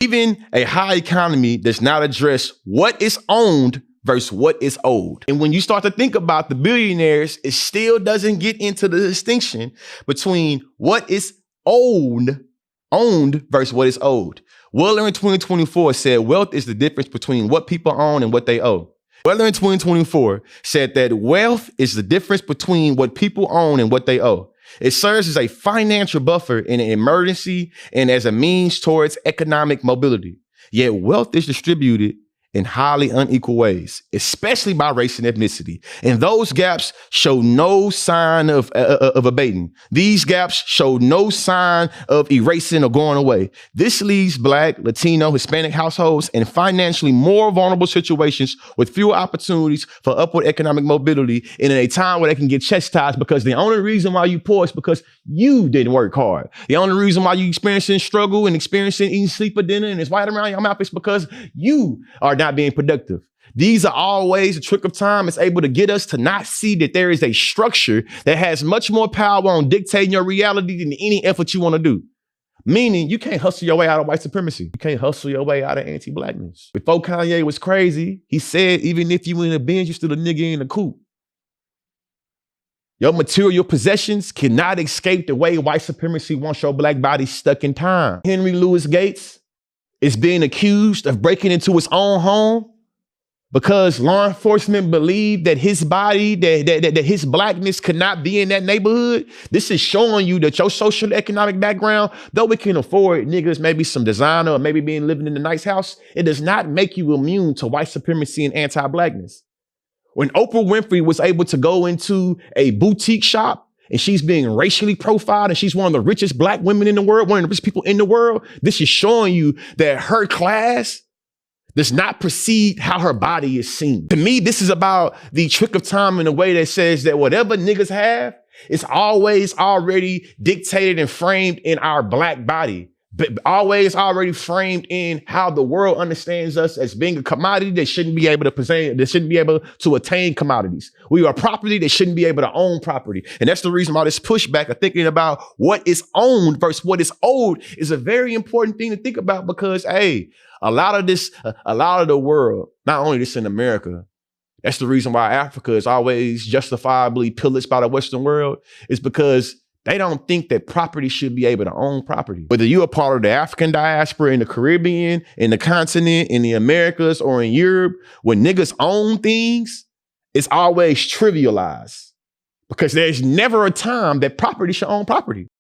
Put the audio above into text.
Even a high economy does not address what is owned versus what is owed. And when you start to think about the billionaires, it still doesn't get into the distinction between what is owned versus what is owed. Weller in 2024 said wealth is the difference between what people own and what they owe. Weller in 2024 said that wealth is the difference between what people own and what they owe. It serves as a financial buffer in an emergency and as a means towards economic mobility. Yet wealth is distributed in highly unequal ways, especially by race and ethnicity. And those gaps show no sign of abating. These gaps show no sign of erasing or going away. This leaves Black, Latino, Hispanic households in financially more vulnerable situations with fewer opportunities for upward economic mobility and in a time where they can get chastised because the only reason why you poor is because you didn't work hard. The only reason why you experiencing struggle and experiencing eating sleep or dinner and it's right around your mouth is because you are not being productive. These are always a trick of time. It's able to get us to not see that there is a structure that has much more power on dictating your reality than any effort you want to do. Meaning you can't hustle your way out of white supremacy. You can't hustle your way out of anti-Blackness. Before Kanye was crazy, he said, even if you in a Benz, you're still a nigga in a coupe. Your material possessions cannot escape the way white supremacy wants your Black body stuck in time. Henry Louis Gates is being accused of breaking into his own home because law enforcement believed that his body, that his Blackness could not be in that neighborhood. This is showing you that your social economic background, though we can afford niggas maybe some designer or maybe being living in a nice house, it does not make you immune to white supremacy and anti-Blackness. When Oprah Winfrey was able to go into a boutique shop and she's being racially profiled and she's one of the richest Black women in the world, one of the richest people in the world, this is showing you that her class does not precede how her body is seen. To me, this is about the trick of time in a way that says that whatever niggas have is always already dictated and framed in our Black body, but always already framed in how the world understands us as being a commodity that shouldn't be able to present, that shouldn't be able to attain commodities. We are property that shouldn't be able to own property. And that's the reason why this pushback of thinking about what is owned versus what is owed is a very important thing to think about because, hey, a lot of the world, not only this in America, that's the reason why Africa is always justifiably pillaged by the Western world, is because they don't think that property should be able to own property. Whether you're a part of the African diaspora in the Caribbean, in the continent, in the Americas, or in Europe, when niggas own things, it's always trivialized because there's never a time that property should own property.